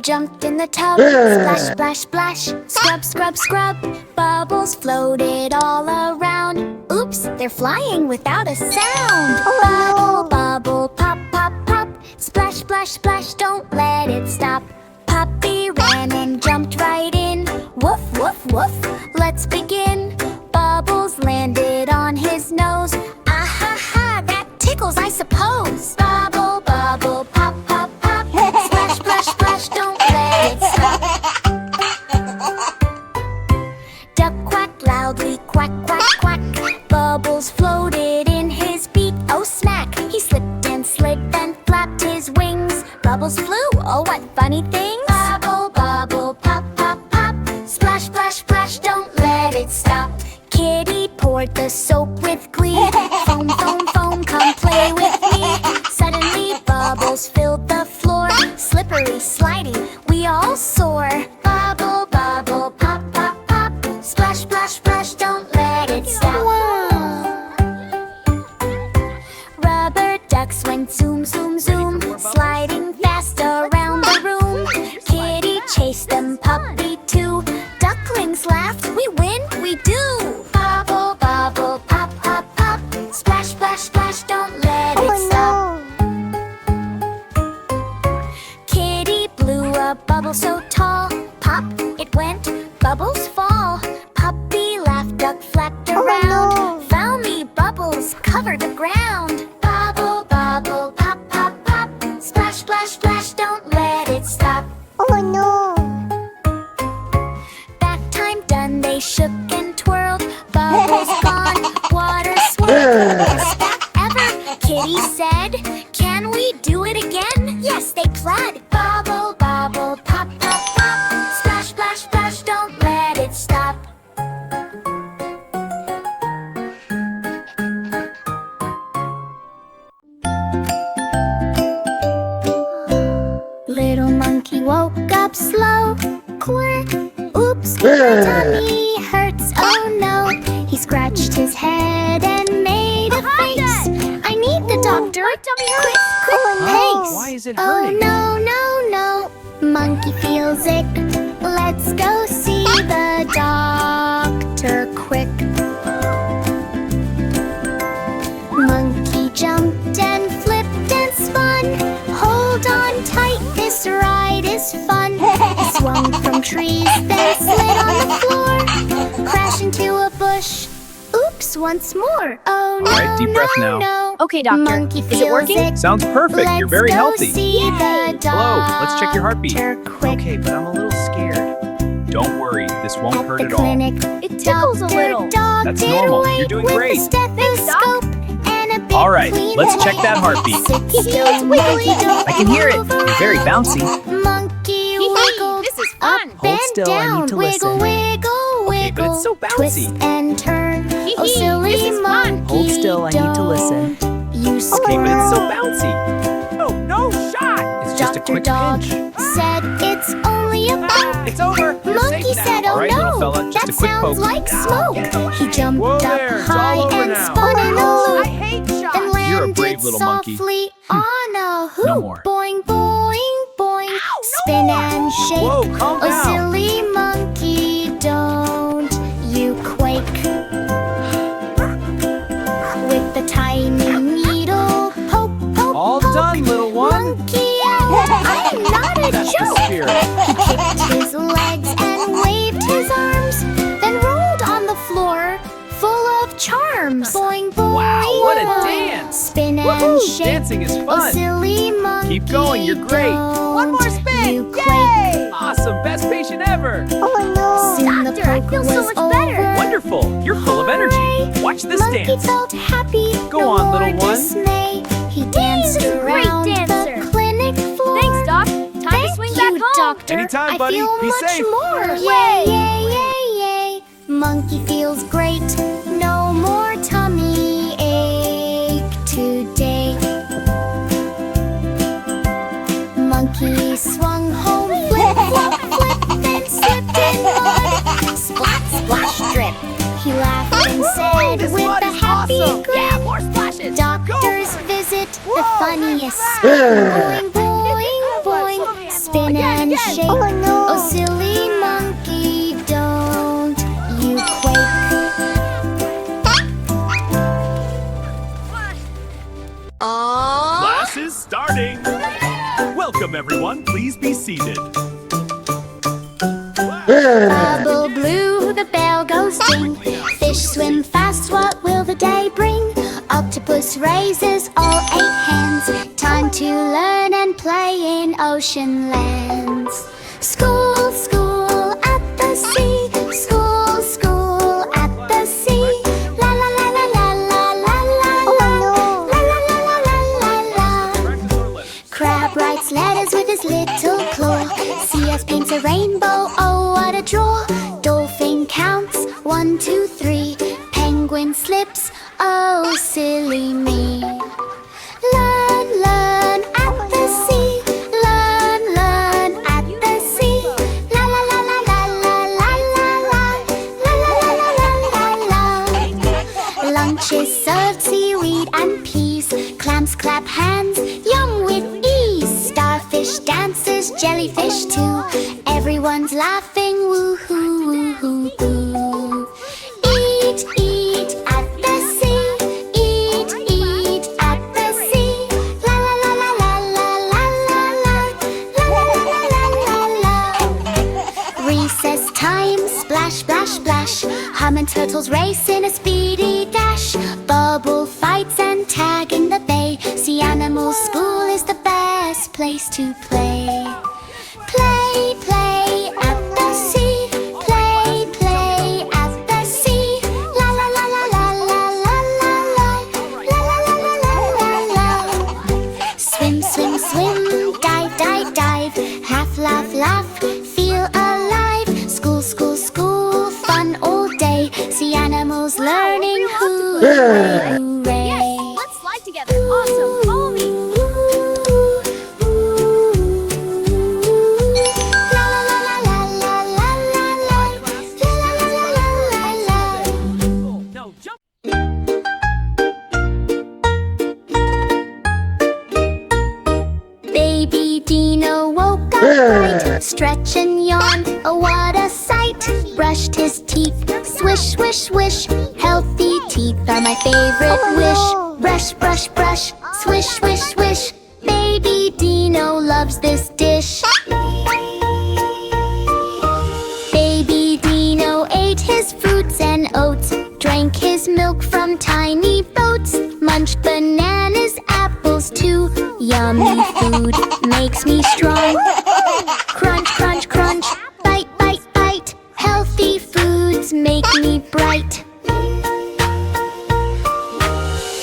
jumped in the tub. Splash, splash, splash. Scrub, scrub, scrub. Bubbles floated all around. Oops, they're flying without a sound. Bubble, bubble, pop, pop, pop. Splash, splash, splash, don't let it stop. Puppy ran and jumped right in. Woof, woof, woof, let's begin. Bubbles landed on his nose. Ah ha ha, that tickles, I suppose. Bubble, bubble, pop, pop, pop. Splash, splash, splash, don't let it stop. Duck quacked loudly, quack, quack, quack. Bubbles floated in his beak. Oh smack, he slipped and slid and flapped his wings. Bubbles flew, oh what funny things. Bubble, bubble, pop, pop, pop. Splash, splash, splash, don't let it stop. Kitty poured the soap with glee. Foam, foam, foam, come play with me. Suddenly bubbles filled the floor. Slippery, slidey, we all soar. Bubble, bubble, pop, pop, pop. Splash, splash, splash, don't let it stop. Rubber ducks went zoom, zoom, zoom, sliding fast around the room. Kitty chased them, puppy too. Ducklings laughed, we win, we do. Bubble, bubble, pop, pop, pop. Splash, splash, splash, don't let it stop. Kitty blew a bubble so tall. Pop, it went, bubbles fall. Puppy laughed, duck flapped around. Found me, bubbles covered the ground. Bubble, bubble, pop, pop, pop. Splash, splash, splash, don't let it stop. Oh no! Back time done, they shook and twirled. Bubbles gone, water swirled. Best back ever, Kitty said. Can we do it again? Yes, they pled. Bubble, bubble, pop, pop, pop. Splash, splash, splash, don't let it stop. Little monkey woke up slow. Quirk, oops, my tummy hurts, oh no. He scratched his head and made a face. I need the doctor. My tummy hurts. Quick, pace. Why is it Oh hurting? no, no, no. Monkey feels ick. Let's go see the doctor quick. Monkey jumped and flipped and spun. Hold on tight, this ride is fun. He swung from trees, then slid on the floor. Crash into a bush. Oops, once more. Oh no, All right, deep breath no, now. no. Okay, doctor. Monkey Is it feels working? ick. Sounds perfect. You're very healthy. Let's go see the doctor. Hello, let's check your heartbeat. Quick. Okay, but I'm a little scared. Don't worry, this won't At hurt the at all. clinic, It tickles a little. Dog That's did normal. wait You're doing with great. a stethoscope and a big All right, clean let's check head. that heartbeat. Sit still, wiggly. don't I can hear it. move You're very around. bouncy. Monkey wiggled This is up fun. Hold and still, I down. need to Wiggle, listen. wiggle, Okay, but wiggle. it's so bouncy. Twist and turn. Oh, silly This is fun. monkey, Hold still, I need to listen. don't you Okay, but it's so squirrel. bouncy. Oh, no shot. It's just a Dr. quick Dog pinch. said it's only a poke. It's over. You're Monkey safe now. said, oh All right, no, little fella, just that a quick sounds poke. like smoke. He jumped Whoa up there, it's high all over and now. spun in a loop. hate Then shots. You're a landed brave little monkey. softly on a hoop. No more. Boing, boing, boing. Spin and shake. Whoa, calm Oh, down. silly monkey, don't you quake. With the tiny needle, poke, poke, All poke. done, little one. Monkey out. I'm not a That's the joke. spirit. He kicked his legs and waved his arms, then rolled on the floor, full of charms. Boing, boing, Wow, what a boing. dance. Spin and Woohoo, shake. dancing is Oh, fun. silly monkey, Keep going, you're great. One more don't spin. you quake. Yay! Awesome, best patient ever. Oh no! Soon the Doctor, I poke feel so was much better. over. Wonderful, you're full of energy. Watch this Monkey dance. felt happy, Go no on, more little one. dismay. He danced this is a great around dancer. the clinic floor. Thanks, Doc. Time to Thank swing you, back home. Doctor. Anytime, I buddy. feel Be much safe. more. Yay. Yay, yay, yay, yay. Monkey feels great. No more tummy ache today. Monkey swung home, flip, flop, flip, then slipped in mud. Splat, splash, drip. He laughed and said This with mud a is happy awesome. grin, Yeah, more splashes. doctors visit the funniest. Boing, boing, boing. Spin and shake. Oh no! Oh, silly monkey, don't you quake. Class is starting. Welcome, everyone. Please be seated. Bubble blue, the bell goes ding. Fish swim fast, what will the day bring? Octopus raises all 8 hands. Time to learn and play in ocean lands. School, school at the sea. School, school at the sea. La la la la la la la la la. La la la la la la la. Crab writes letters with his little claw. CS paints a rainbow, oh what a draw. Dolphin counts 1, 2, 3. Penguin slips, oh silly me. Learn, learn at the sea. Learn, learn at the sea. La la la la la la la la la. La la la la la la la. Lunch is served, seaweed and peas. Clams clap hands, yum with ease. Starfish dances, jellyfish too. Everyone's laughing, woo-hoo, woo-hoo, woo. Eat, eat at the sea. Eat, eat at the sea. La la la la la la la la la. La la la la la la. Recess time, splash, splash, splash. Hum and turtles race in a speedy dash. Bubble fights and tag in the bay. Sea animal school is the best place to play. Play, play at the sea. Play, play at the sea. La la la la la la la la la. La la la la la la la. Swim, swim, swim. Dive, dive, dive. Half laugh, laugh. Feel alive. School, school, school. Fun all day. See animals learning. Hooray, hooray. Yes, let's slide together. Awesome. Follow me. Now jump. Baby Dino woke up bright, stretch and yawn, oh what a sight. Brushed his teeth, swish, swish, swish. Healthy teeth are my favorite wish. Brush, brush, brush, swish, swish, swish. Baby Dino loves this dish. Baby Dino ate his fruits and oats, drank his milk from tiny boats, munched bananas, apples too. Yummy food makes me strong. Crunch, crunch, crunch, bite, bite, bite. Healthy foods make me bright.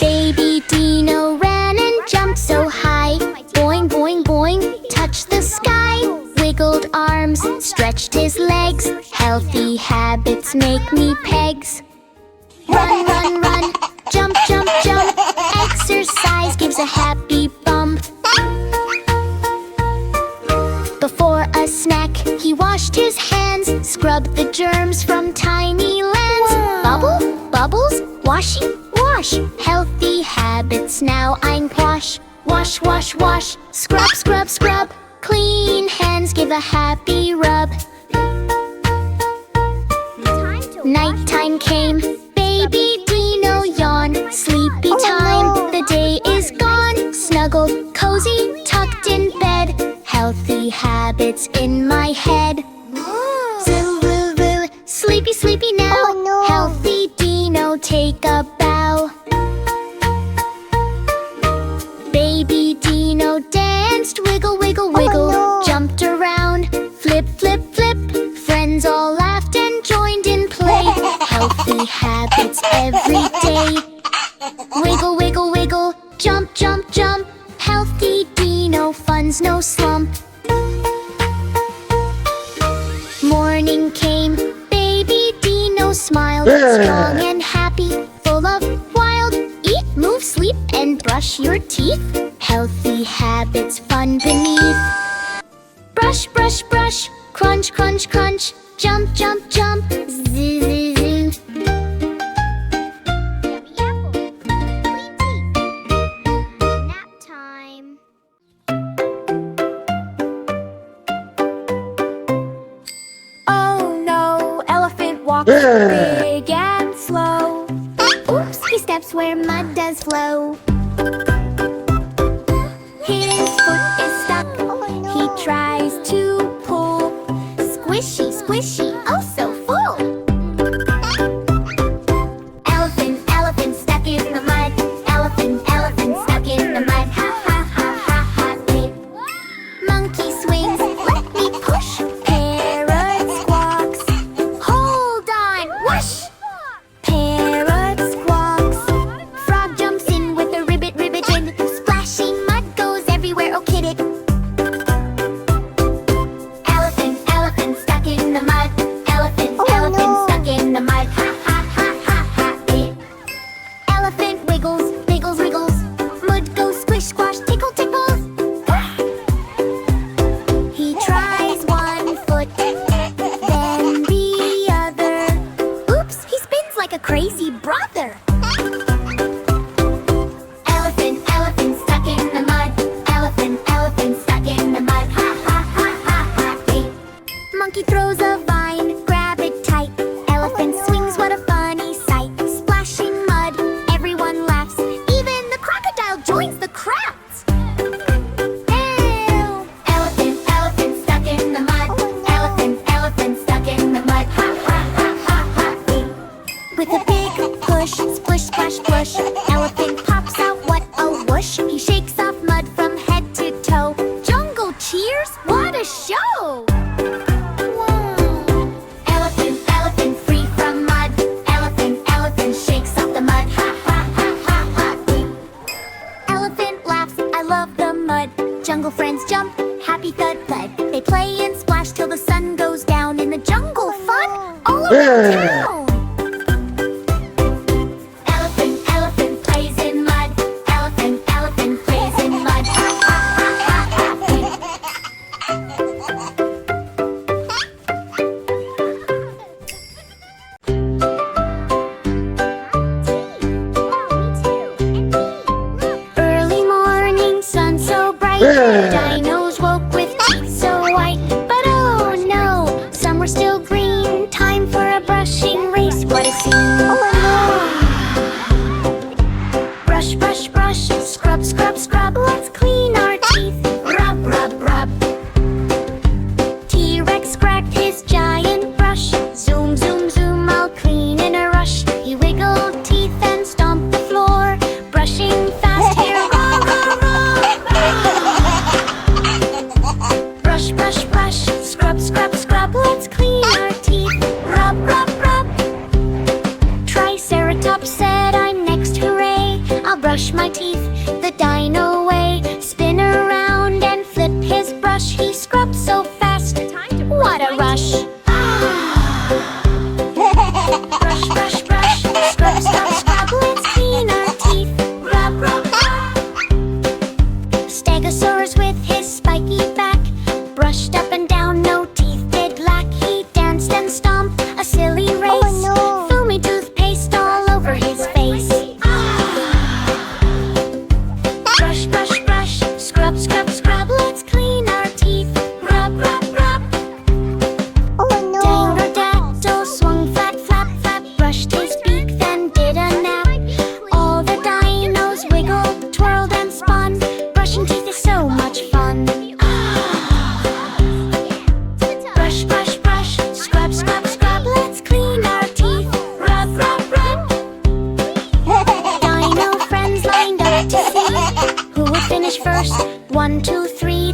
Baby Dino ran and jumped so high. Boing, boing, boing, touched the sky. Wiggled arms, stretched his legs. Healthy habits make me pegs. Run, run, run, jump, jump, jump. Exercise gives a happy bump. Before a snack, he washed his hands, scrubbed the germs from tiny lands. Bubble, bubbles, washy, wash. Healthy habits now I'm quash. Wash, wash, wash, scrub, scrub, scrub. Clean hands give a happy rub. Nighttime came, baby Dino yawned. Sleepy time, the day is gone. Snuggled, cozy, tucked in bed. Healthy habits in my head. Zoo, zoo, zoo, sleepy, sleepy now. Oh, no. Healthy Dino, take a bow. Baby Dino danced, wiggle, wiggle, wiggle. no. Jumped around, flip, flip, flip. Friends all laughed and joined in play. Healthy habits every day. Wiggle, wiggle, wiggle, jump, jump, jump. Healthy Dino, fun's no slump. Morning came, baby Dino smiled. Strong and happy, full of wild. Eat, move, sleep, and brush your teeth. Healthy habits, fun beneath. Brush, brush, brush, crunch, crunch, crunch. Jump, jump, jump, zzz, zzz, zzz. Nap time. big and slow. Oops, he steps where mud does flow. His foot is stuck, he tries to pull. Squishy, squishy, oh so full. Elephant, elephant stuck in the mud. Elephant, elephant stuck in the mud. Ha ha ha ha ha. Monkey swings, let me push. Parrot squawks, hold on, whoosh. Parrot squawks. Frog jumps in with a ribbit, ribbit in. Splashing mud goes everywhere, oh kid it. Elephant, elephant stuck in the mud. Elephant, elephant stuck in the mud. Ha ha ha ha ha. Elephant wiggles, wiggles, wiggles. Mud goes squish, squash, tickle, tickles. He tries one foot, then the other. Oops, he spins like a crazy brother. Elephant, elephant stuck in the mud. Elephant, elephant stuck in the mud. Ha ha ha ha ha. Monkey throws a vine, grab it tight. Elephant swings, what a funny sight. Splashing mud, everyone laughs. Even the crocodile joins the crowds. Ew. Elephant, elephant stuck in the mud. Elephant, elephant stuck in the mud. Ha ha ha ha ha. With a big push, splish, splash, flush. Elephant pops out, what a whoosh. He shakes off mud from head to toe. Jungle cheers, what a show! Elephant, elephant free from mud. Elephant, elephant shakes off the mud. Ha ha ha ha ha. Elephant laughs, I love the mud. Jungle friends jump, happy thud thud. They play and splash till the sun goes down. In the jungle fun, all around town. Elephant, elephant plays in mud. Elephant, elephant plays in mud. Ha ha ha ha ha. Early morning, sun so bright. Dinos woke with teeth so white. But oh no, some were still green. Time for a brushing race, what a scene. Brush, brush, brush, scrub, scrub, scrub. Let's clean our teeth. Rub, rub, rub. T-Rex cracked his giant brush. Zoom, zoom, zoom, I'll clean in a rush. He wiggled teeth and stomped the floor. Brushing fast here, rah, rah, rah. Brush, brush, brush, scrub, scrub, scrub. Let's clean our teeth. Rub, rub, rub. Triceratops said, I'm next, hooray. I'll brush my teeth the dino way. Spin around and flip his brush. He scrubs so fast, what a rush. Brush, brush, brush, scrub, scrub, scrub. Let's clean our teeth. Rub, rub, rub. Stegosaurus with his spiky back brushed up and down, no teeth did lack. He danced and stomped a silly race. Foamy toothpaste all over his face. Brush, brush, brush, scrub, scrub, scrub. Let's clean our teeth. Rub, rub, rub. Dangodactyl swung flat, flap, flap. Brushed his beak, then did a nap. All the dinos wiggled, twirled and spun. Brushing teeth is so much fun. Brush, brush, brush, scrub, scrub, scrub. Let's clean our teeth. Rub, rub, rub. Dino friends lined up to see who would finish first. 1, 2, 3.